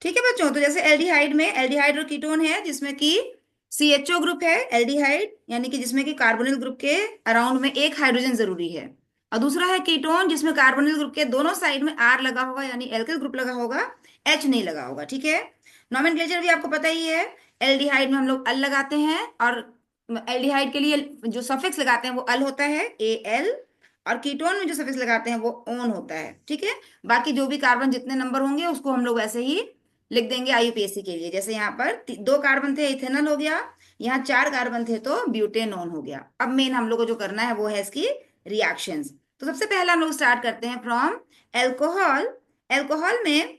ठीक है बच्चों, तो जैसे एल्डिहाइड में एल्डिहाइड और कीटोन है जिसमें कि सीएचओ ग्रुप है एल्डिहाइड, यानी कि जिसमें कि कार्बोनिल ग्रुप के अराउंड में एक हाइड्रोजन जरूरी है। और दूसरा है कीटोन जिसमें कार्बोनिल ग्रुप के दोनों साइड में आर लगा होगा, यानी एल्किल ग्रुप लगा होगा, एच नहीं लगा होगा। ठीक है, नॉमेनक्लेचर भी आपको पता ही है। एल्डिहाइड में हम लोग अल लगाते हैं, और एल्डिहाइड के लिए जो सफिक्स लगाते हैं वो अल होता है, ए एल। और कीटोन में जो सफिक्स लगाते हैं वो ओन होता है। ठीक है, बाकी जो भी कार्बन जितने नंबर होंगे उसको हम लोग वैसे ही लिख देंगे आईयूपीएसी के लिए। जैसे यहाँ पर दो कार्बन थे, इथेनॉल हो गया। यहाँ चार कार्बन थे तो ब्यूटेनॉन हो गया। अब मेन हम लोग को जो करना है वो है इसकी रिएक्शंस। तो सबसे पहले हम लोग स्टार्ट करते हैं फ्रॉम एल्कोहल। एल्कोहल में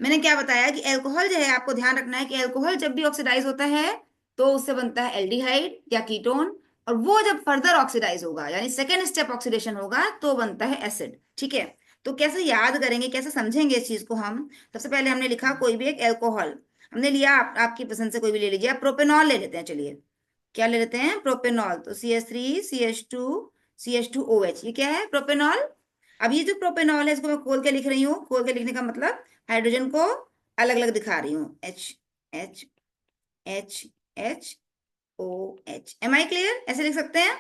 मैंने क्या बताया कि एल्कोहल जो है, आपको ध्यान रखना है कि एल्कोहल जब भी ऑक्सीडाइज होता है तो उससे बनता है एल्डिहाइड या कीटोन। और वो जब फर्दर ऑक्सीडाइज होगा, यानी सेकेंड स्टेप ऑक्सीडेशन होगा, तो बनता है एसिड। ठीक है, तो कैसे याद करेंगे, कैसे समझेंगे इस चीज को हम? सबसे पहले हमने लिखा कोई भी एक एल्कोहल हमने लिया, आपकी पसंद से कोई भी ले लीजिए। आप प्रोपेनॉल ले लेते हैं, चलिए क्या ले लेते हैं, प्रोपेनॉल। तो CH3CH2OH, ये क्या है, प्रोपेनॉल। अब ये जो प्रोपेनॉल है इसको मैं खोल के लिख रही हूँ। खोल के लिखने का मतलब हाइड्रोजन को अलग अलग दिखा रही हूँ, H H H HOH। Am I clear? ऐसे लिख सकते हैं।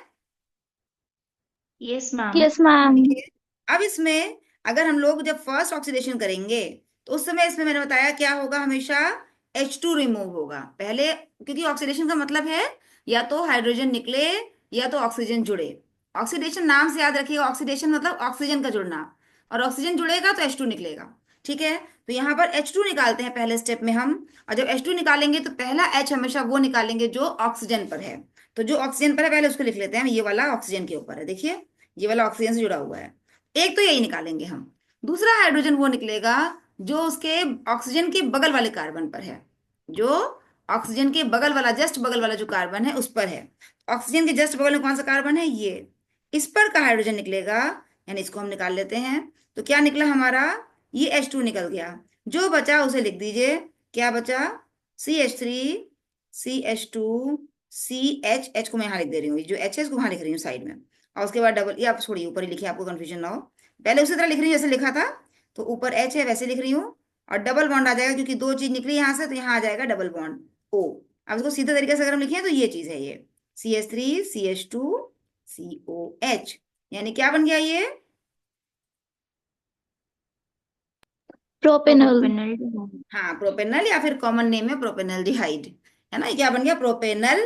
Yes ma'am. Yes ma'am. ठीक है, अब इसमें अगर हम लोग जब फर्स्ट ऑक्सीडेशन करेंगे तो उस समय इसमें मैंने बताया क्या होगा, हमेशा H2 रिमूव होगा पहले, क्योंकि ऑक्सीडेशन का मतलब है या तो हाइड्रोजन निकले या तो ऑक्सीजन जुड़े। ऑक्सीडेशन नाम से याद रखिएगा, ऑक्सीडेशन मतलब ऑक्सीजन का जुड़ना, और ऑक्सीजन जुड़ेगा तो H2 निकलेगा। ठीक है, तो यहाँ पर H2 निकालते हैं पहले स्टेप में हम। और जब H2 निकालेंगे तो पहला H हमेशा वो निकालेंगे जो ऑक्सीजन पर है। तो जो ऑक्सीजन पर है पहले उसको लिख लेते हैं, ये वाला ऑक्सीजन के ऊपर है, देखिए ये वाला ऑक्सीजन से जुड़ा हुआ है। एक तो यही निकालेंगे हम। दूसरा हाइड्रोजन वो निकलेगा जो उसके ऑक्सीजन के बगल वाले कार्बन पर है, जो ऑक्सीजन के बगल वाला, जस्ट बगल वाला जो कार्बन है उस पर है। ऑक्सीजन के जस्ट बगल में कौन सा कार्बन है, ये, इस पर का हाइड्रोजन निकलेगा, यानी इसको हम निकाल लेते हैं। तो क्या निकला हमारा, ये H2 निकल गया। जो बचा उसे लिख दीजिए, क्या बचा, CH3CH2 CH को मैं यहाँ लिख दे रही हूँ, ये जो H है इसको वहां लिख रही हूँ साइड में। और उसके बाद डबल, ये आप छोड़िए ऊपर ही लिखिए, आपको कंफ्यूजन ना हो। पहले उसी तरह लिख रही हूँ जैसे लिखा था, तो ऊपर H है वैसे लिख रही हूँ। और डबल बॉन्ड आ जाएगा क्योंकि दो चीज निकली यहाँ से, तो यहाँ आ जाएगा डबल बॉन्ड O। अब इसको सीधे तरीके से अगर हम लिखें तो ये चीज है, ये CH3CH2COH, यानी क्या बन गया ये, प्रोपेनल। प्रोपेनल। हाँ प्रोपेनल, या फिर कॉमन नेम है प्रोपेनल्डिहाइड, है ना। ये क्या बन गया, प्रोपेनल,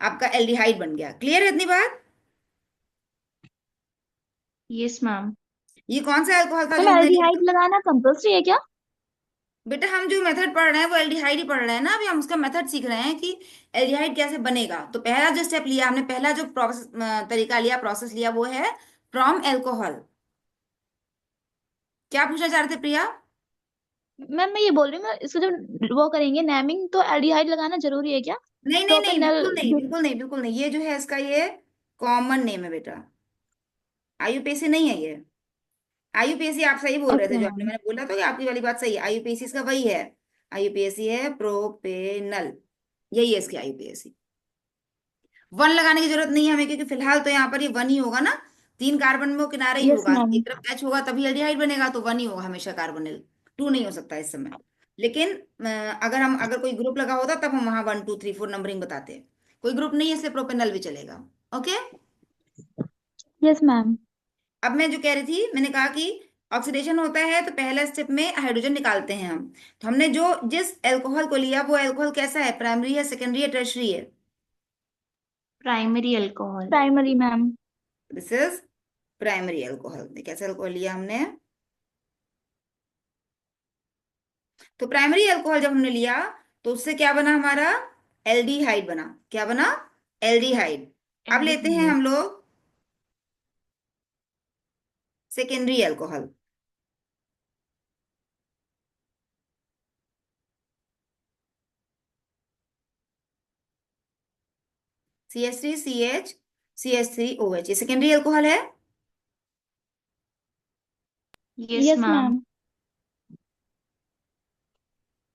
आपका एल्डिहाइड बन गया। क्लियर है इतनी बात? Yes ma'am. ये कौन सा अल्कोहल था मैम जो हमने लिया? एल्डिहाइड लगाना कंपल्सरी है क्या? बेटा हम जो मेथड पढ़ रहे हैं वो एल्डिहाइड ही पढ़ रहे हैं ना, अभी हम उसका मेथड सीख रहे हैं कि एल्डिहाइड कैसे बनेगा। तो पहला जो स्टेप लिया हमने, पहला जो प्रोसेस तरीका लिया, प्रोसेस लिया, वो है फ्रॉम एल्कोहल। क्या पूछना चाह रहे थे प्रिया? मैम मैं ये बोल रही हूँ, मैं इसको जब वो करेंगे नेमिंग तो एल्डिहाइड लगाना जरूरी है क्या? नहीं नहीं नहीं, प्रोपेनल बिल्कुल नहीं, जो। बिल्कुल नहीं, बिल्कुल नहीं। ये जो है इसका ये कॉमन नेम है बेटा, आईयूपीएसी नहीं है ये। आईयूपीएसी आप सही बोल रहे थे, ओके जो आपने, मैम। मैंने बोला था कि आपकी वाली बात सही है, आईयूपीएसी इसका वही है। आईयूपीएसी है प्रोपेनल, यही है इसकी आईयूपीएसी। वन लगाने की जरूरत नहीं है हमें, क्योंकि फिलहाल तो यहाँ पर ये वन ही होगा ना, तीन कार्बन में वो किनारे ही यस होगा, मैम। एक तरफ H होगा तभी एल्डिहाइड बनेगा, तो वन ही होगा हमेशा कार्बोनिल, टू नहीं हो सकता इस समय। लेकिन अगर कोई ग्रुप लगा होता तब हम वहां 1 2 3 4 नंबरिंग बताते। कोई ग्रुप नहीं है इसलिए प्रोपेनल भी चलेगा। Okay, yes ma'am. अब मैं जो कह रही थी, मैंने कहा कि ऑक्सीडेशन होता है तो पहला स्टेप में हाइड्रोजन निकालते हैं हम। तो हमने जो जिस एल्कोहल को लिया वो एल्कोहल कैसा है, प्राइमरी है, सेकेंडरी है, टर्शरी है? Primary alcohol. Primary ma'am. This is primary alcohol. कैसा अल्कोहल लिया हमने, तो प्राइमरी अल्कोहल जब हमने लिया तो उससे क्या बना हमारा, एल्डिहाइड बना। क्या बना, एल्डिहाइड। अब लेते हैं एल्डिहाइड। हम लोग सेकेंडरी अल्कोहल। CH3CH CH3OH, ये सेकेंडरी अल्कोहल है। Yes yes ma'am. Ma'am.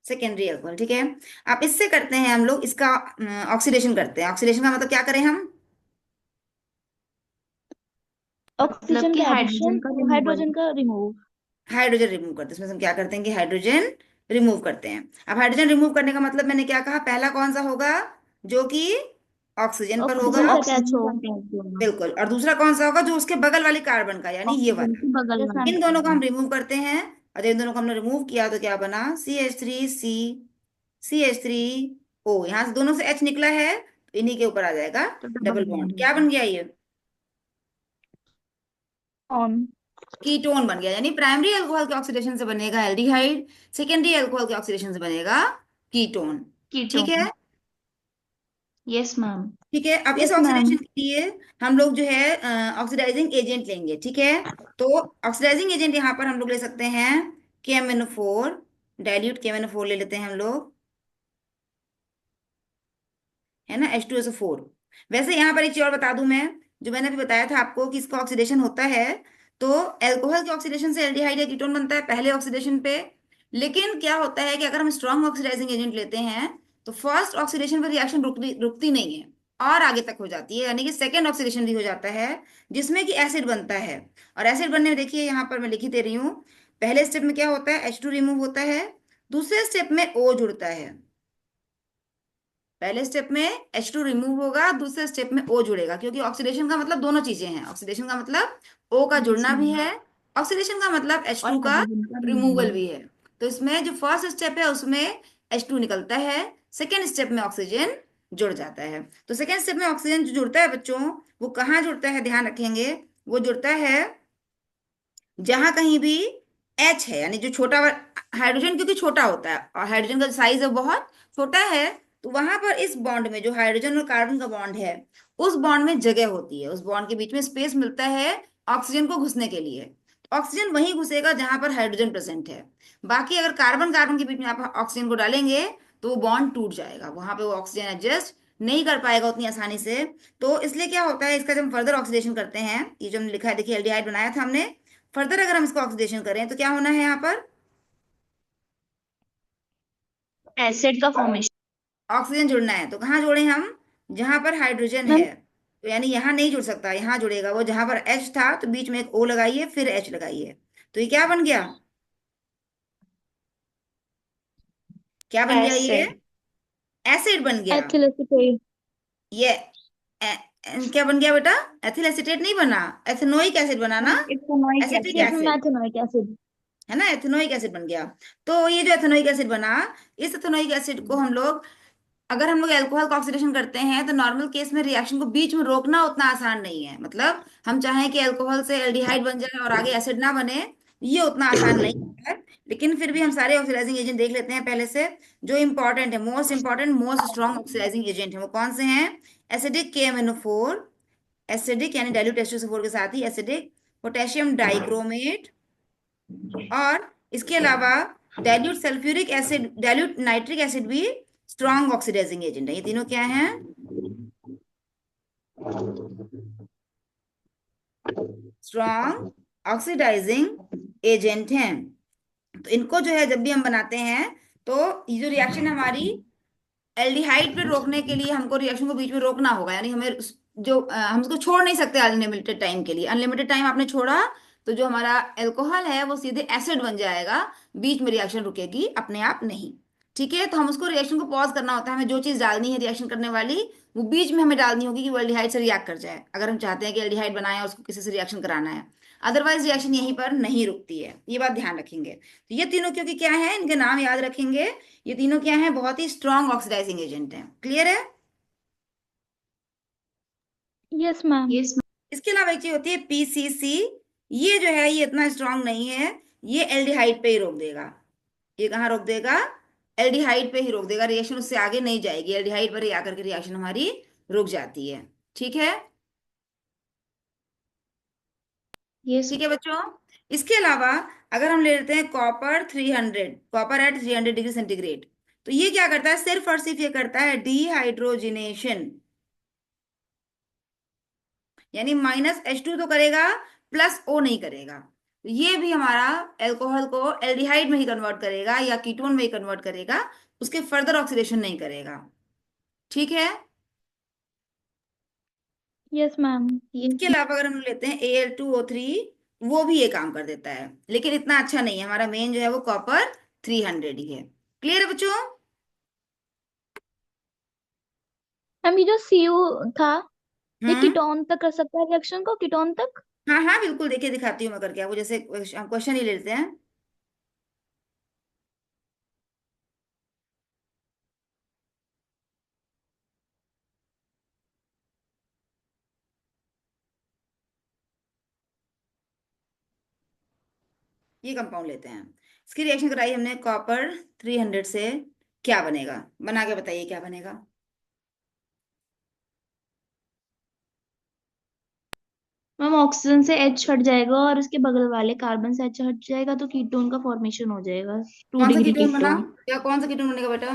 Secondary alcohol, ठीक है। अब इससे करते हैं हम लोग इसका ऑक्सीडेशन करते हैं। ऑक्सीडेशन का मतलब क्या करें हम, मतलब ऑक्सीजन कि का हाइड्रोजन एडिशन, का रिमूवल। हाइड्रोजन का रिमूव। हाइड्रोजन रिमूव करते हैं। इसमें हम क्या करते हैं कि हाइड्रोजन रिमूव करते हैं। अब हाइड्रोजन रिमूव करने का मतलब मैंने क्या कहा, पहला कौन सा होगा, जो कि ऑक्सीजन पर होगा, ऑक्सीजन से अटैच ऑक्सीजन हो। का अटैच होगा, बिल्कुल, और दूसरा कौन सा होगा, जो उसके बगल वाली कार्बन का, यानी ये ऑक्सीजन वाला। के बगल यस वाला मैम। इन दोनों को हम कार्बन। रिमूव करते हैं, और जब इन दोनों को हमने रिमूव किया तो क्या बना, CH3C, CH3O, यहाँ से दोनों से H निकला है तो इन्हीं के ऊपर आ जाएगा तो डबल डबल बॉन्ड बॉन्ड। क्या होगा। बन गया ये, ऑन। कीटोन बन गया, यानी प्राइमरी अल्कोहल के ऑक्सीडेशन से बनेगा एल्डिहाइड, सेकेंडरी अल्कोहल के ऑक्सीडेशन से बनेगा कीटोन। ठीक है। कीटोन। Yes ma'am. ठीक है, अब इस यस मैम। ऑक्सीडेशन के लिए हम लोग जो है ऑक्सीडाइजिंग एजेंट लेंगे। ठीक है, तो ऑक्सीडाइजिंग एजेंट यहाँ पर हम लोग ले सकते हैं KMnO4, डाइल्यूट KMnO4 ले लेते हैं हम लोग, है ना, H2SO4। वैसे यहाँ पर एक चीज और बता दूं मैं, जो मैंने अभी बताया था आपको कि इसका ऑक्सीडेशन होता है, तो एल्कोहल के ऑक्सीडेशन से एल्डिहाइड या कीटोन बनता है पहले ऑक्सीडेशन पे। लेकिन क्या होता है कि अगर हम स्ट्रॉन्ग ऑक्सीडाइजिंग एजेंट लेते हैं तो फर्स्ट ऑक्सीडेशन पर रिएक्शन रुकती रुकती नहीं है और आगे तक हो जाती है, यानी कि सेकेंड ऑक्सीडेशन भी हो जाता है, जिसमें कि एसिड बनता है। और एसिड बनने में देखिए यहाँ पर मैं लिखी दे रही हूँ, पहले स्टेप में क्या होता है, H2 रिमूव होता है, दूसरे स्टेप में O जुड़ता है। पहले स्टेप में H2 रिमूव होगा, दूसरे स्टेप में O जुड़ेगा, क्योंकि ऑक्सीडेशन का मतलब दोनों चीजें हैं, ऑक्सीडेशन का मतलब O का यस जुड़ना भी मैम। है, ऑक्सीडेशन का मतलब और H2 का हाइड्रोजन का रिमूवल रिमूवल। भी है। तो इसमें जो फर्स्ट स्टेप है उसमें H2 निकलता है, सेकेंड स्टेप में ऑक्सीजन जुड़ जाता है। तो सेकेंड स्टेप में ऑक्सीजन जो जुड़ता है बच्चों, वो कहाँ जुड़ता है, ध्यान रखेंगे, वो जुड़ता है जहां कहीं भी एच है, यानी जो छोटा हाइड्रोजन, क्योंकि छोटा होता है और हाइड्रोजन का साइज है बहुत छोटा है, तो वहां पर इस बॉन्ड में जो हाइड्रोजन और कार्बन का बॉन्ड है, उस बॉन्ड में जगह होती है, उस बॉन्ड के बीच में स्पेस मिलता है ऑक्सीजन को घुसने के लिए। तो ऑक्सीजन वहीं घुसेगा जहां पर हाइड्रोजन प्रेजेंट है। बाकी अगर कार्बन कार्बन के बीच में आप ऑक्सीजन को डालेंगे तो वो बॉन्ड टूट जाएगा, वहां पे वो ऑक्सीजन एडजस्ट नहीं कर पाएगा उतनी आसानी से। तो इसलिए क्या होता है, इसका जब हम फर्दर ऑक्सीडेशन करते हैं, ये जो हमने लिखा है देखिए, एल्डिहाइड बनाया था हमने, फर्दर अगर हम इसको ऑक्सीडेशन करें तो क्या होना है यहाँ पर, एसिड का फॉर्मेशन। ऑक्सीजन जुड़ना है। तो कहाँ जोड़े हम, जहां पर हाइड्रोजन मैम है, तो यानी यहाँ नहीं जुड़ सकता, यहाँ जुड़ेगा वो, जहां पर एच था तो बीच में एक ओ लगाइए फिर एच लगाइए। तो ये क्या बन गया, क्या बन गया ये, एसिड। एसिड बन गया। Ethyl acetate. ये क्या बन गया बेटा, एथिल एसीटेट नहीं बना, एथेनोइक एसिड बना ना, ethanoic acetic acid. Yes ma'am, acid, ethanoic acid. है ना, एथेनोइक एसिड बन गया। तो ये जो एथेनोइक एसिड बना, इस एथेनोइक एसिड को हम लोग, अगर हम लोग अल्कोहल का ऑक्सीडेशन करते हैं तो नॉर्मल केस में रिएक्शन को बीच में रोकना उतना आसान नहीं है, मतलब हम चाहें कि अल्कोहल से एल्डिहाइड बन जाए और आगे एसिड ना बने, ये उतना आसान नहीं है। लेकिन फिर भी हम सारे ऑक्सीडाइजिंग एजेंट देख लेते हैं पहले से। जो इंपॉर्टेंट है, most important most strong oxidising agent है, वो कौन से हैं, एसिडिक KMnO4, एसिडिक यानी डाइल्यूट H2SO4 के साथ ही एसिडिक पोटेशियम डाइक्रोमेट, और इसके अलावा dilute sulphuric acid, dilute nitric acid भी स्ट्रॉन्ग ऑक्सीडाइजिंग एजेंट है। ये तीनों क्या हैं, स्ट्रॉन्ग ऑक्सीडाइजिंग एजेंट हैं। तो इनको जो है जब भी हम बनाते हैं, तो ये जो रिएक्शन हमारी एल्डिहाइड पे रोकने के लिए हमको रिएक्शन को बीच में रोकना होगा, यानी हमें जो हम उसको छोड़ नहीं सकते अनलिमिटेड टाइम के लिए। अनलिमिटेड टाइम आपने छोड़ा तो जो हमारा एल्कोहल है वो सीधे एसिड बन जाएगा, बीच में रिएक्शन रुकेगी अपने आप नहीं। ठीक है, तो हम उसको रिएक्शन को पॉज करना होता है, हमें जो चीज डालनी है रिएक्शन करने वाली, वो बीच में हमें डालनी होगी कि वो एल्डिहाइड से रिएक्ट कर जाए, अगर हम चाहते हैं कि एल्डिहाइड बनाए और उसको किसी से रिएक्शन कराना है। अदरवाइज रिएक्शन यहीं पर नहीं रुकती है, ये बात ध्यान रखेंगे। तो ये तीनों क्योंकि क्या है, इनके नाम याद रखेंगे, ये तीनों क्या हैं, बहुत ही स्ट्रॉन्ग ऑक्सीडाइजिंग एजेंट हैं। क्लियर है। Yes ma'am. यस। इसके अलावा एक चीज होती है PCC, ये जो है ये इतना स्ट्रांग नहीं है, ये एल्डिहाइड पे ही रोक देगा। ये कहाँ रोक देगा, एल्डिहाइड पे ही रोक देगा, रिएक्शन उससे आगे नहीं जाएगी, एल्डिहाइड पर ही आकर के रिएक्शन हमारी रुक जाती है। ठीक है। यस। ठीक है बच्चों, इसके अलावा अगर हम ले लेते हैं copper 300, copper at 300 degree centigrade, तो ये क्या करता है, सिर्फ और सिर्फ ये करता है डिहाइड्रोजिनेशन, यानी -H2 तो करेगा, +O नहीं करेगा। तो ये भी हमारा एल्कोहल को एल्डिहाइड में ही कन्वर्ट करेगा या कीटोन में ही कन्वर्ट करेगा, उसके फर्दर ऑक्सीडेशन नहीं करेगा। ठीक है। Yes ma'am. इसके यस। अलावा अगर हम लेते हैं Al2O3, वो भी ये काम कर देता है, लेकिन इतना अच्छा नहीं है, हमारा मेन जो है वो कॉपर 300 ही है। क्लियर है बच्चों? मैम ये जो सीयू था, ये हम्म। कीटोन तक कर सकता है रिएक्शन को, कीटोन तक? हाँ हाँ बिल्कुल, देखिए दिखाती हूँ मैं करके आपको, जैसे हम क्वेश्चन ही लेते हैं। ये कंपाउंड लेते हैं, इसकी रिएक्शन कराई हमने कॉपर 300 से, क्या बनेगा? बना के बताइए क्या बनेगा। मैम ऑक्सीजन से H हट जाएगा और उसके बगल वाले कार्बन से H हट जाएगा तो कीटोन का फॉर्मेशन हो जाएगा। टू कौन सा डिग्री कीटोन बना? कीटोन। क्या कौन सा कीटोन बनेगा बेटा?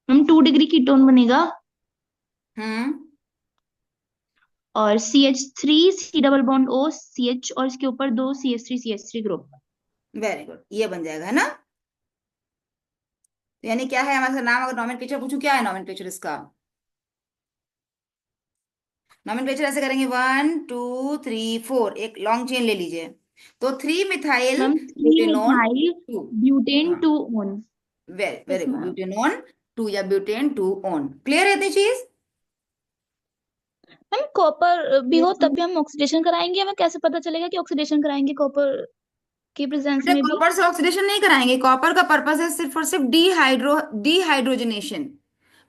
मैम 2 डिग्री कीटोन बनेगा। हम्म। और CH3 C double bond O CH और इसके ऊपर दो CH3 ग्रुप। वेरी गुड, ये बन जाएगा है ना। तो यानी क्या है हमारा नाम, अगर नॉमेनक्लेचर पूछूं क्या है नॉमेनक्लेचर इसका? नॉमेनक्लेचर ऐसे करेंगे, 1 2 3 4, एक लॉन्ग चेन ले लीजिए। तो 3 methyl ma'am butanone 3 methyl 2। Butane हाँ, 2 on. Very very yes good, ma'am. Butanone 2 या ब्यूटेन 2 ऑन। क्लियर है ये चीज? मैम कॉपर भी हो तब भी हम ऑक्सीडेशन कराएंगे, हमें कैसे पता चलेगा कि ऑक्सीडेशन कराएंगे कॉपर की प्रेजेंस बेटा में भी? कॉपर से ऑक्सीडेशन नहीं कराएंगे, कॉपर का पर्पस है सिर्फ और सिर्फ डिहाइड्रोजनेशन।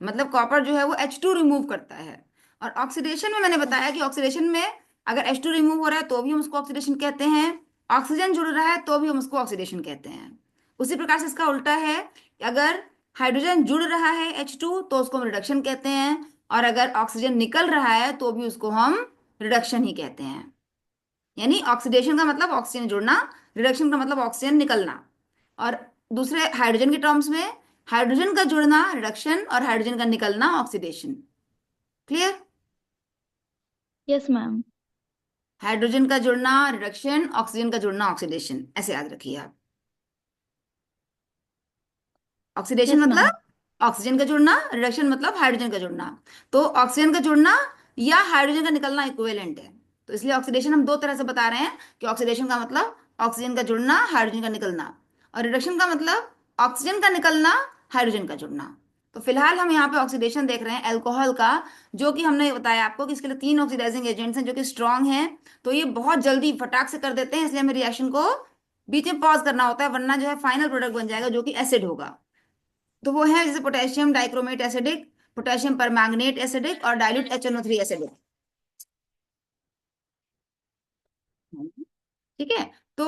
मतलब कॉपर जो है वो H2 रिमूव करता है। और ऑक्सीडेशन में मैंने बताया कि ऑक्सीडेशन में अगर H2 रिमूव हो रहा है तो भी हम उसको ऑक्सीडेशन कहते हैं, ऑक्सीजन जुड़ रहा है तो भी हम उसको ऑक्सीडेशन कहते हैं। उसी प्रकार से इसका उल्टा है, अगर हाइड्रोजन जुड़ रहा है H2 तो उसको हम रिडक्शन कहते हैं, और अगर ऑक्सीजन निकल रहा है तो भी उसको हम रिडक्शन ही कहते हैं। यानी ऑक्सीडेशन का मतलब ऑक्सीजन जुड़ना, रिडक्शन का मतलब ऑक्सीजन निकलना। और दूसरे हाइड्रोजन के टर्म्स में, हाइड्रोजन का जुड़ना रिडक्शन और हाइड्रोजन का निकलना oxidation. Clear? Yes ma'am. Hydrogen का जुड़ना रिडक्शन, ऑक्सीजन का जुड़ना ऑक्सीडेशन, ऐसे याद रखिए आप। Oxidation yes ma'am. मतलब ऑक्सीजन का जुड़ना, रिडक्शन मतलब हाइड्रोजन का जुड़ना। तो ऑक्सीजन का जुड़ना या हाइड्रोजन का निकलना इक्विवेलेंट है। तो इसलिए ऑक्सीडेशन हम दो तरह से बता रहे हैं कि ऑक्सीडेशन का मतलब ऑक्सीजन का जुड़ना, हाइड्रोजन का निकलना, और रिडक्शन का मतलब ऑक्सीजन का निकलना, हाइड्रोजन का जुड़ना। तो फिलहाल हम यहाँ पे ऑक्सीडेशन देख रहे हैं अल्कोहल का, जो कि हमने बताया आपको कि इसके लिए 3 ऑक्सीडाइजिंग एजेंट्स हैं जो कि स्ट्रांग हैं। तो ये बहुत जल्दी फटाक से कर देते हैं, इसलिए हमें रिएक्शन को बीच में पॉज करना होता है, वरना जो है फाइनल प्रोडक्ट बन जाएगा जो कि एसिड होगा। तो वो है जैसे potassium dichromate acidic, potassium permanganate acidic, और डाइल्यूट HNO3 एसिडिक। ठीक है। तो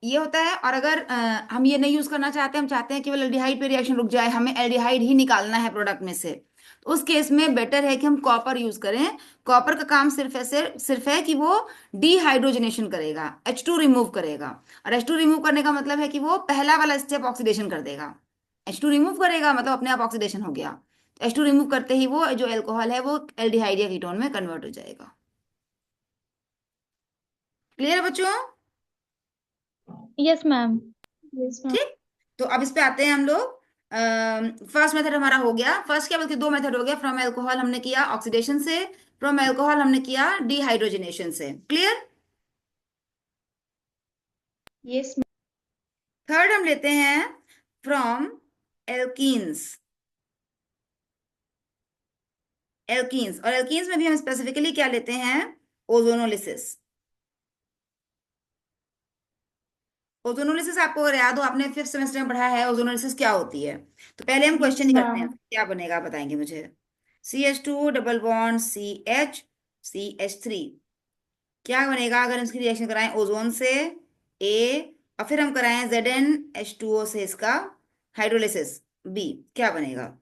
ये होता है। और अगर हम ये नहीं यूज करना चाहते, हम चाहते हैं केवल एल्डिहाइड पे रिएक्शन रुक जाए, हमें एल्डिहाइड ही निकालना है प्रोडक्ट में से, तो उस केस में बेटर है कि हम कॉपर यूज करें। कॉपर का काम सिर्फ है कि वो डिहाइड्रोजनेशन करेगा, H2 रिमूव करेगा। और H2 रिमूव करने का मतलब है कि वो पहला वाला स्टेप ऑक्सीडेशन कर देगा। H2 रिमूव करेगा मतलब अपने आप ऑक्सीडेशन हो गया। H2 रिमूव करते ही वो जो एल्कोहल है वो एल्डिहाइड या कीटोन में कन्वर्ट हो जाएगा। क्लियर है बच्चों? Yes ma'am. Yes ma'am. ठीक। तो अब इस पे आते हैं हम लोग। फर्स्ट मेथड हमारा हो गया, फर्स्ट क्या बल्कि दो मेथड हो गया। फ्रॉम अल्कोहल हमने किया ऑक्सीडेशन से, फ्रॉम अल्कोहल हमने किया डिहाइड्रोजनेशन से। क्लियर? यस थर्ड हम लेते हैं फ्रॉम एल्कीन्स। एल्कीन्स, और एल्कीन्स में भी हम स्पेसिफिकली क्या लेते हैं? ओजोनोलिसिस। ओजोनोलिसिस आपको अगर याद हो, आपने फिफ्थ सेमेस्टर में पढ़ा है ओजोनोलिसिस क्या होती है। तो पहले हम यस क्वेश्चन ही करते हैं, मैम। क्या बनेगा आप बताएंगे मुझे। CH2 डबल बॉन्ड CH3, क्या बनेगा अगर इसकी रिएक्शन कराएं ओजोन से, ए, और फिर हम कराएं ZnH2O से इसका हाइड्रोलिसिस, बी, क्या बनेगा?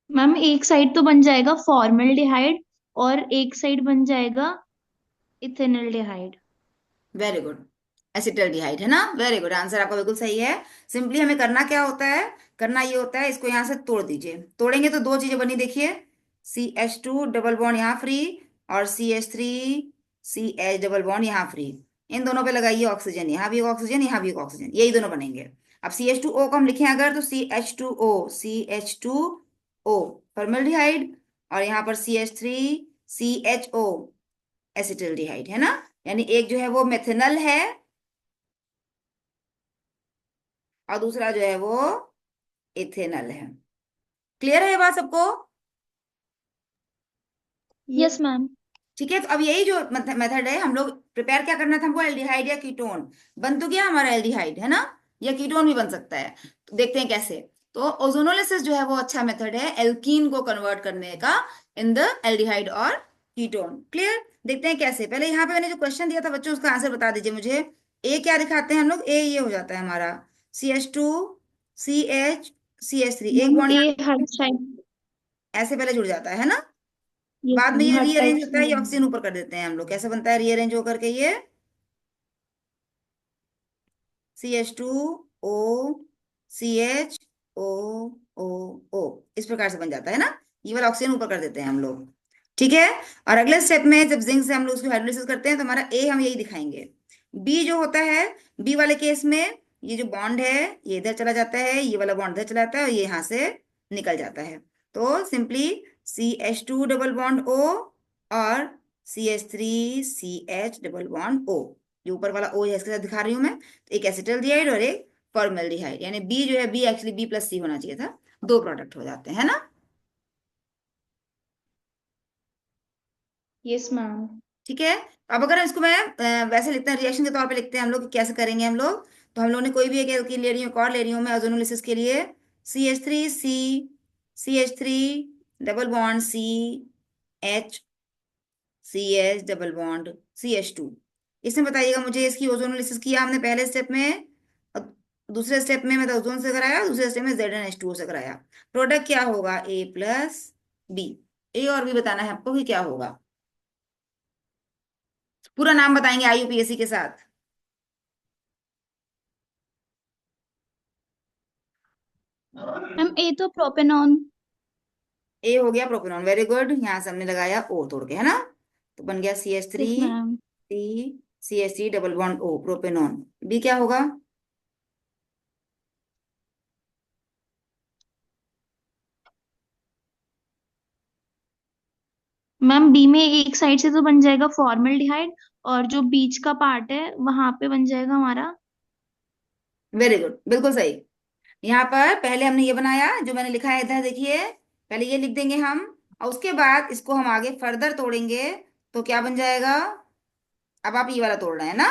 मैम एक साइड तो बन जाएगा फॉर्मल्डिहाइड और एक साइड बन जाएगा इथेनल्डिहाइड। वेरी गुड, एसिटल्डिहाइड है ना। वेरी गुड, आंसर आपका बिल्कुल सही है। सिंपली हमें करना क्या होता है, करना ये होता है, इसको यहाँ से तोड़ दीजिए। तोड़ेंगे तो दो चीजें बनी, देखिए, CH2 डबल बॉन्ड यहाँ फ्री, और CH3 CH डबल बॉन्ड यहाँ फ्री। इन दोनों पे लगाइए ऑक्सीजन, यहाँ भी एक ऑक्सीजन, यहाँ भी एक ऑक्सीजन, यही दोनों बनेंगे। अब CH2O को हम लिखें अगर, तो CH2O फॉर्मल्डिहाइड, और यहाँ पर CH3 CHO एसिटल्डिहाइड है ना। यानी एक जो है वो मेथेनल है और दूसरा जो है वो इथेनल है। क्लियर है ये बात सबको? Yes ma'am. ठीक है, तो अब यही जो मेथड है, हम लोग प्रिपेयर क्या करना था हमको, एल्डिहाइड या कीटोन। बन तो गया हमारा एल्डिहाइड, है ना? या कीटोन भी बन सकता है। तो देखते हैं कैसे। तो ओजोनोलिसिस जो है वो अच्छा मेथड है एल्कीन को कन्वर्ट करने का इन द एल्डिहाइड और कीटोन। क्लियर? देखते हैं कैसे। पहले यहाँ पे मैंने जो क्वेश्चन दिया था बच्चों, उसका आंसर बता दीजिए मुझे। ए क्या दिखाते हैं हम लोग? ए ये हो जाता है हमारा CH2 CH3, एक मैम बॉन्ड ए यहाँ हाइड्रोक्साइड। ऐसे पहले जुड़ जाता है ना? यस बाद में मैम, ये हर्ट रीअरेंज टाइप्स होता है, ये ऑक्सीजन ऊपर कर देते हैं हम लोग। कैसे बनता है रीअरेंज होकर के ये? CH2O CHO O इस प्रकार से बन जाता है ना। ये वाला ऑक्सीजन ऊपर कर देते हैं हम लोग। ठीक है। और अगले स्टेप में जब जिंक से हम लोग उसकी हाइड्रोलिसिस करते हैं तो हमारा ए हम यही दिखाएंगे। बी जो होता है, बी वाले केस में ये जो बॉन्ड है ये इधर चला जाता है, ये वाला बॉन्ड इधर चला जाता है और ये यहाँ से निकल जाता है। तो simply CH2 double bond O और CH3CH डबल बॉन्ड O। ये ऊपर वाला O है इसके साथ दिखा रही हूँ मैं। तो एक एसिटल्डिहाइड और एक फॉर्मल्डिहाइड, यानी बी जो है, बी एक्चुअली B+C होना चाहिए था। दो प्रोडक्ट हो जाते हैं, है ना? Yes ma'am. ठीक है। अब अगर इसको मैं वैसे लिखते हैं, रिएक्शन के तौर पे लिखते हैं हम लोग कि कैसे करेंगे हम लोग। तो हम लोग ने कोई भी एक एल्कीन ले रही हूँ, एक और ले रही हूँ मैं ओजोनोलिसिस के लिए। CH3 double bond CH double bond CH2। इसमें बताइएगा मुझे, इसकी ओजोनोलिसिस किया हमने पहले स्टेप में, और दूसरे स्टेप में मतलब ओजोन से कराया, दूसरे स्टेप में ZnH2O से कराया। प्रोडक्ट क्या होगा? A+B। ए और बी बताना है आपको कि क्या होगा। पूरा नाम बताएंगे IUPAC के साथ। मैम ए तो प्रोपेनॉन। ए हो गया प्रोपेनॉन, वेरी गुड। यहाँ से हमने लगाया O तोड़ के, है ना? तो बन गया C H three yes ma'am. C CH3 double bond O, propanone. B क्या होगा? मैम बी में एक साइड से तो बन जाएगा फॉर्मल्डिहाइड, और जो बीच का पार्ट है वहां पे बन जाएगा हमारा। वेरी गुड, बिल्कुल सही। यहाँ पर पहले हमने ये बनाया जो मैंने लिखा है इधर, देखिए। पहले ये लिख देंगे हम, और उसके बाद इसको हम आगे फर्दर तोड़ेंगे। तो क्या बन जाएगा? अब आप ये वाला तोड़ रहे हैं ना,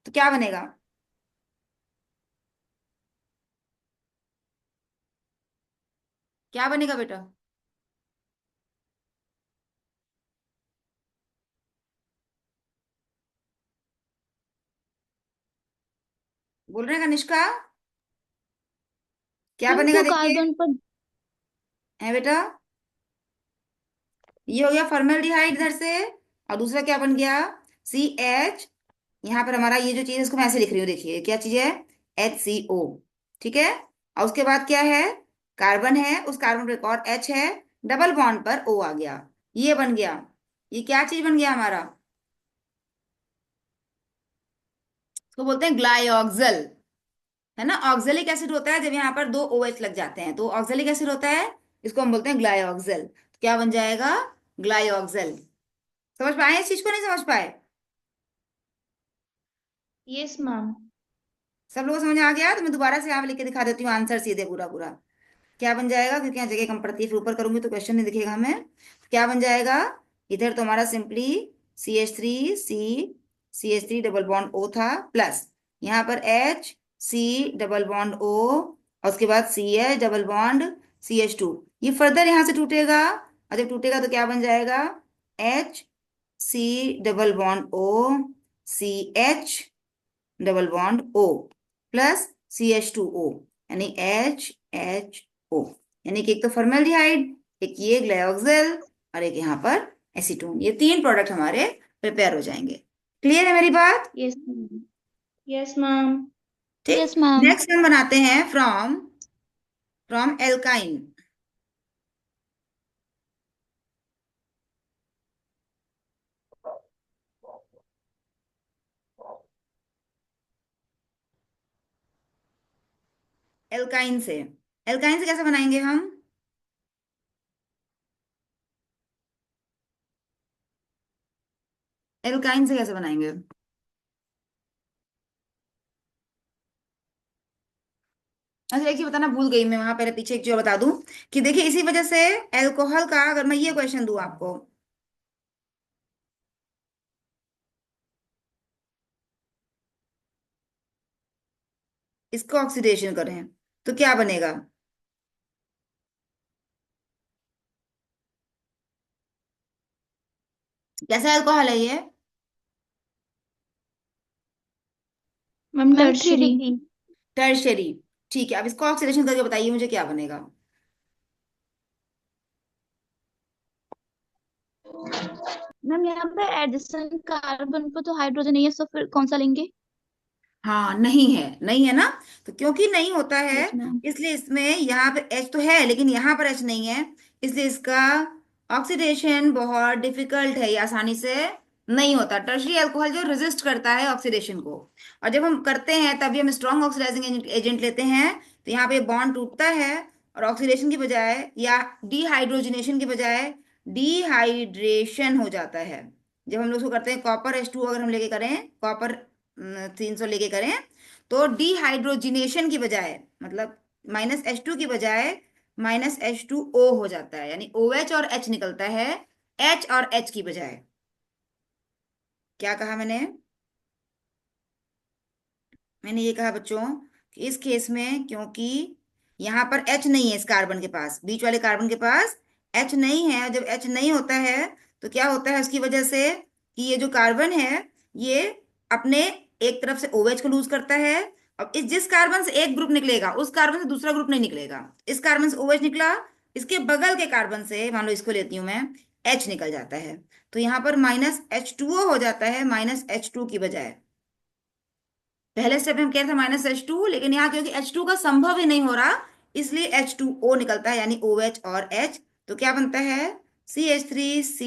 तो क्या बनेगा? क्या बनेगा बेटा? बोल रहे हैं कनिष्का? क्या मैम बनेगा तो देखिए। कार्बन पर। है बेटा? ये हो गया फॉर्मल्डिहाइड इधर से, और दूसरा क्या बन गया? CH। यहाँ पर हमारा ये जो चीज है इसको मैं ऐसे लिख रही हूँ, देखिए क्या चीज है? HCO। ठीक है। और उसके बाद क्या है? कार्बन है, उस कार्बन पर एक और H है, डबल बॉन्ड पर O आ गया। ये बन गया। ये क्या चीज बन गया हमारा? इसको बोलते हैं ग्लाइऑक्सल, है ना? ऑक्जेलिक एसिड होता है जब यहाँ पर दो OH लग जाते हैं, तो ऑक्जेलिक एसिड होता है। इसको हम बोलते हैं ग्लाइऑक्सल। तो क्या बन जाएगा? ग्लाइऑक्सल। समझ पाए इस चीज को? नहीं समझ पाए? Yes ma'am. सब लोगों को समझ आ गया? तो मैं दोबारा से यहाँ पे लिख के दिखा देती हूँ आंसर सीधे पूरा पूरा। क्या बन जाएगा, क्योंकि यहाँ जगह कम पड़ती है, फिर ऊपर करूंगी तो क्वेश्चन नहीं दिखेगा हमें। तो क्या बन जाएगा? इधर तो हमारा simply CH3 double bond O था, प्लस यहाँ पर HC डबल बॉन्ड O, और उसके बाद CH डबल बॉन्ड CH2। ये फर्दर यहाँ से टूटेगा, और जब टूटेगा तो क्या बन जाएगा? HC double bond O CH double bond O plus CH2O, यानी HHO। यानी कि एक तो फॉर्मल्डिहाइड, एक ये ग्लाइऑक्सल, और एक यहाँ पर एसीटोन। ये तीन प्रोडक्ट हमारे प्रिपेयर हो जाएंगे। क्लियर है मेरी बात? Yes ma'am. Yes ma'am. ठीक। Yes ma'am. नेक्स्ट हम बनाते हैं फ्रॉम फ्रॉम एल्काइन। एल्काइन से कैसे बनाएंगे हम? एल्काइन से कैसे बनाएंगे? अच्छा एक ही बताना भूल गई मैं, वहां पहले पीछे एक जो बता दूं कि देखिए इसी वजह से एल्कोहल का, अगर मैं ये क्वेश्चन दूं आपको, इसको ऑक्सीडेशन करें तो क्या बनेगा? कैसा अल्कोहल है ये? Ma'am ma'am three tertiary. Degree tertiary. ठीक है, अब इसको ऑक्सीडेशन करके बताइए मुझे क्या बनेगा। मैम यहाँ पे एडिशन कार्बन पर तो हाइड्रोजन नहीं है, तो फिर कौन सा लेंगे? हाँ नहीं है, नहीं है ना। तो क्योंकि नहीं होता है, यस मैम। इसलिए इसमें यहाँ पे एच तो है लेकिन यहाँ पर एच नहीं है, इसलिए इसका ऑक्सीडेशन बहुत डिफिकल्ट है, ये आसानी से नहीं होता। टर्शरी अल्कोहल जो रेजिस्ट करता है ऑक्सीडेशन को, और जब हम करते हैं तभी हम स्ट्रॉन्ग ऑक्सीडाइजिंग एजेंट लेते हैं, तो यहाँ पे बॉन्ड टूटता है और ऑक्सीडेशन की बजाय या डिहाइड्रोजनेशन की बजाय डिहाइड्रेशन हो जाता है। जब हम लोग उसको करते हैं कॉपर H2 अगर हम लेके करें, कॉपर 300 लेके करें, तो डिहाइड्रोजिनेशन की बजाय, मतलब -H2 की बजाय -H2O हो जाता है, यानी OH और H निकलता है, H और H की बजाय। क्या कहा मैंने? मैंने ये कहा बच्चों कि इस केस में, क्योंकि यहाँ पर H नहीं है, इस कार्बन के पास, बीच वाले कार्बन के पास H नहीं है, जब H नहीं होता है तो क्या होता है उसकी वजह से कि ये जो कार्बन है ये अपने एक तरफ से OH को लूज करता है। अब इस जिस कार्बन से एक ग्रुप निकलेगा उस कार्बन से दूसरा ग्रुप नहीं निकलेगा। इस कार्बन से OH निकला, इसके बगल के कार्बन से, मान लो इसको लेती हूँ मैं, H निकल जाता है, तो यहाँ पर -H2O हो जाता है -H2 की बजाय। पहले स्टेप में हम कह रहे थे -H2, लेकिन यहाँ क्योंकि H2 का संभव ही नहीं हो रहा, इसलिए H2O निकलता है, यानी OH और H। तो क्या बनता है? CH3C,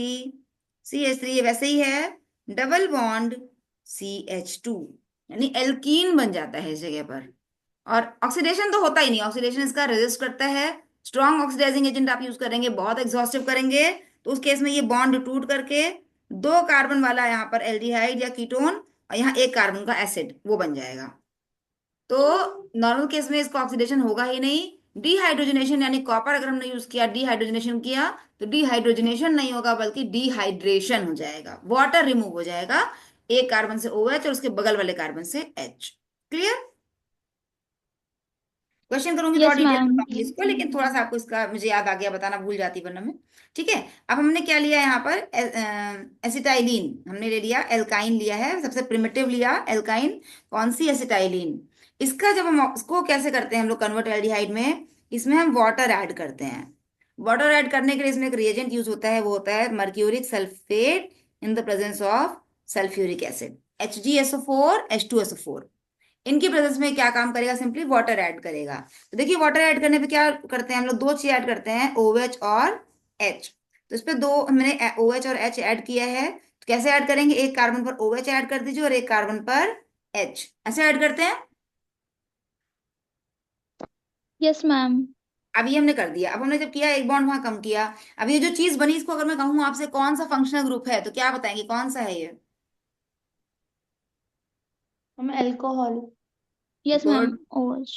CH3 ये वैसे ही है, डबल बॉन्ड CH2, यानी एल्कीन बन जाता है इस जगह पर। और ऑक्सीडेशन तो होता ही नहीं, ऑक्सीडेशन इसका रेजिस्ट करता है। स्ट्रॉन्ग ऑक्सीडाइजिंग एजेंट आप यूज करेंगे, बहुत एग्जॉस्टिव करेंगे, तो उस केस में ये बॉन्ड टूट करके दो कार्बन वाला यहाँ पर एल्डिहाइड या कीटोन और यहाँ एक कार्बन का एसिड वो बन जाएगा। तो नॉर्मल केस में इसका ऑक्सीडेशन होगा ही नहीं। डिहाइड्रोजनेशन यानी कॉपर अगर हमने यूज किया, डिहाइड्रोजनेशन किया, तो डिहाइड्रोजनेशन नहीं होगा बल्कि डिहाइड्रेशन हो जाएगा, वाटर रिमूव हो जाएगा, एक कार्बन से OH और उसके बगल वाले कार्बन से H। क्लियर? क्वेश्चन करूंगी तो और यस डिटेल मैम। बताऊंगी इसको, लेकिन थोड़ा सा आपको इसका मुझे याद आ गया, बताना भूल जाती वरना मैं। ठीक है, अब हमने क्या लिया यहाँ पर? एसिटाइलिन हमने ले लिया, एल्काइन लिया है, सबसे प्रिमिटिव लिया एल्काइन। कौन सी? एसिटाइलिन। इसका जब हम इसको कैसे करते हैं हम लोग कन्वर्ट एल्डिहाइड में, इसमें हम वाटर ऐड करते हैं। वाटर ऐड करने के लिए इसमें एक रिएजेंट यूज होता है, वो होता है mercuric sulphate in the presence of sulphuric acid, HgSO4 H2SO4। इनकी प्रेजेंस में क्या काम करेगा? सिंपली वाटर ऐड करेगा। तो देखिए वाटर ऐड करने पे क्या करते हैं हम लोग, दो चीज ऐड करते हैं, OH और H। तो इस पे दो हमने OH और H ऐड किया है, तो कैसे ऐड करेंगे? एक कार्बन पर OH ऐड कर दीजिए और एक कार्बन पर H, ऐसे ऐड करते हैं। Yes ma'am. अब ये हमने कर दिया, अब हमने जब किया एक बॉन्ड वहां कम किया। अब ये जो चीज बनी, इसको अगर मैं कहूँ आपसे कौन सा फंक्शनल ग्रुप है, तो क्या बताएंगे कौन सा है ये? Ma'am alcohol. Yes ma'am. Good. OH.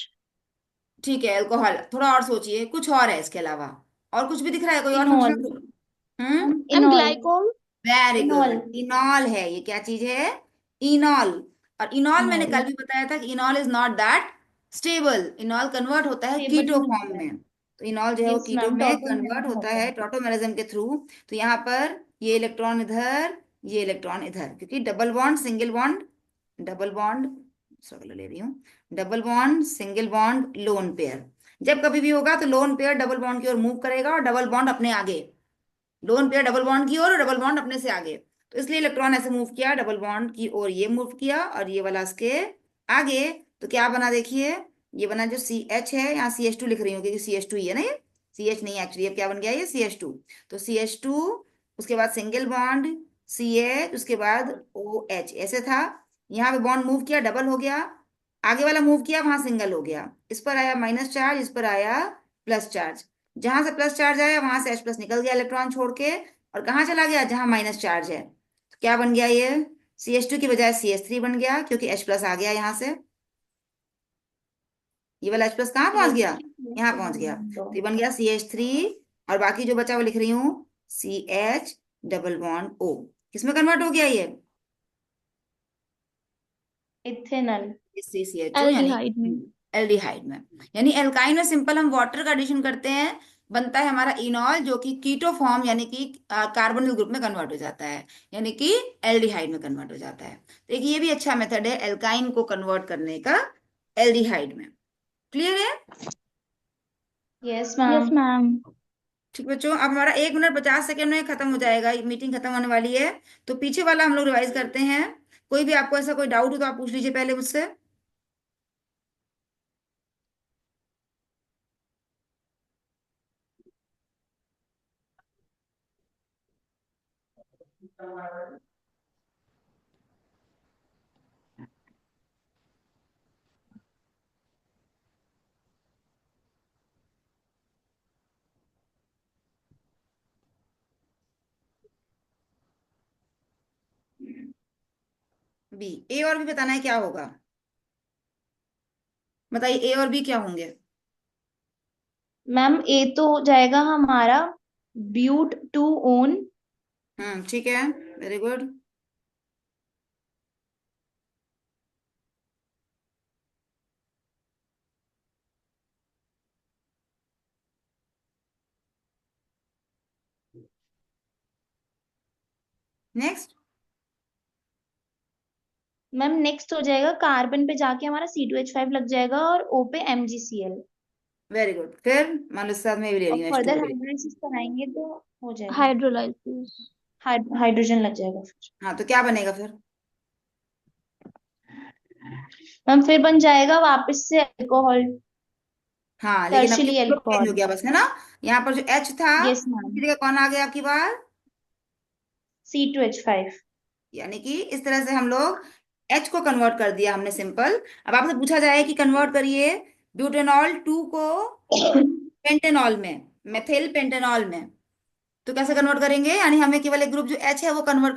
ठीक है, अल्कोहल। थोड़ा और सोचिए, कुछ और है इसके अलावा, और कुछ भी दिख रहा है, कोई और enol. Functional group? Hmm. Ma'am ma'am enol. Glycol. Very enol. Good, enol है ये। क्या चीज है? इनॉल। और इनॉल मैंने इनॉल कल भी बताया था कि इनॉल is not that stable, इनॉल convert होता है स्टेबल कीटो नहीं फॉर्म होता है। में। तो इनॉल जो है वो यस कीटो मैम में कन्वर्ट टॉटोमेरिज्म होता होता है है। टॉटोमेरिज्म के थ्रू। तो यहाँ पर ये इलेक्ट्रॉन इधर, ये इलेक्ट्रॉन इधर, क्योंकि double bond single bond, double bond, sorry ले रही हूँ, double bond single bond lone pair. जब कभी भी होगा तो लोन पेयर डबल बॉन्ड की ओर मूव करेगा और डबल बॉन्ड अपने आगे, लोन पेयर डबल बॉन्ड की ओर और डबल बॉन्ड अपने से आगे। तो इसलिए इलेक्ट्रॉन ऐसे मूव किया, डबल बॉन्ड की ओर ये मूव किया और ये वाला इसके आगे। तो क्या बना देखिए, ये बना जो CH है, यहाँ CH2 लिख रही हूँ क्योंकि CH2 ही है ना ये, CH नहीं एक्चुअली, अब क्या बन गया ये CH2। तो CH2, उसके बाद सिंगल बॉन्ड CH, उसके बाद OH, ऐसे था। यहाँ पे बॉन्ड मूव किया, डबल हो गया, आगे वाला मूव किया, वहां सिंगल हो गया, इस पर आया माइनस चार्ज, इस पर आया प्लस चार्ज। जहां से प्लस चार्ज आया वहां से H+ निकल गया इलेक्ट्रॉन छोड़ के, और कहाँ चला गया? जहां माइनस चार्ज है। क्या बन गया ये? CH2 की बजाय CH3 बन गया, क्योंकि H प्लस आ गया यहाँ से। ये वाला H प्लस कहाँ सी पहुंच एच गया? थ्री सी एच यहाँ टू पहुंच बन गया, गया तो तो ये बन गया CH3। और बाकी जो बचा वो लिख रही हूँ, CH डबल बॉन्ड O। किसमें कन्वर्ट हो गया ये? इथेनॉल, CCHO, यानी एल्डिहाइड में। एल्डिहाइड में। यानी एल्काइन में सिंपल हम वाटर का एडिशन करते हैं, बनता है हमारा इनॉल, जो कि कीटो फॉर्म यानी कि कार्बोनिल ग्रुप में कन्वर्ट हो जाता है, यानी कि एल्डिहाइड में कन्वर्ट हो जाता है। तो एक ये भी अच्छा मेथड है एल्काइन को कन्वर्ट करने का एल्डिहाइड में। क्लियर है? Yes yes ma'am. मैम। ठीक बच्चों, अब हमारा 1 मिनट 50 सेकेंड में खत्म हो जाएगा, मीटिंग खत्म होने वाली है। तो पीछे वाला हम लोग रिवाइज करते हैं। कोई भी आपको ऐसा कोई डाउट हो तो आप पूछ लीजिए पहले मुझसे। बी, ए और बी बताना है क्या होगा? बताइए, ए और बी क्या होंगे? मैम ए तो हो जाएगा हमारा ब्यूट टू ओन। ठीक है, very good. Next. Ma'am next हो जाएगा कार्बन पे जाके हमारा C2H5 लग जाएगा और O पे MgCl। वेरी गुड, फिर मान लो साथ में भी ले और रही हूँ फर्दर H2O। हाइड्रोलिसिस कराएंगे तो हो जाएगा, हाइड्रोलाइसिस। हाइड्रोजन लग जाएगा फिर। हाँ, तो क्या बनेगा फिर? मैम फिर बन जाएगा वापस से अल्कोहल, हाँ, लेकिन अब टर्शियली ग्रुप चेंज हो अल्कोहल। गया बस, है ना? यहाँ पर जो H था, यस मैम, उसकी जगह कौन आ गया आपकी बार? C2H5। यानी कि इस तरह से हम लोग H को कन्वर्ट कर दिया हमने, सिंपल। अब आपसे पूछा जाए कि कन्वर्ट करिए ब्यूटेनॉल 2 को पेंटेनॉल में, मेथिल पेंटेनॉल में, तो कैसे कन्वर्ट करेंगे? यानी हमें केवल एक ग्रुप जो H है वो कन्वर्ट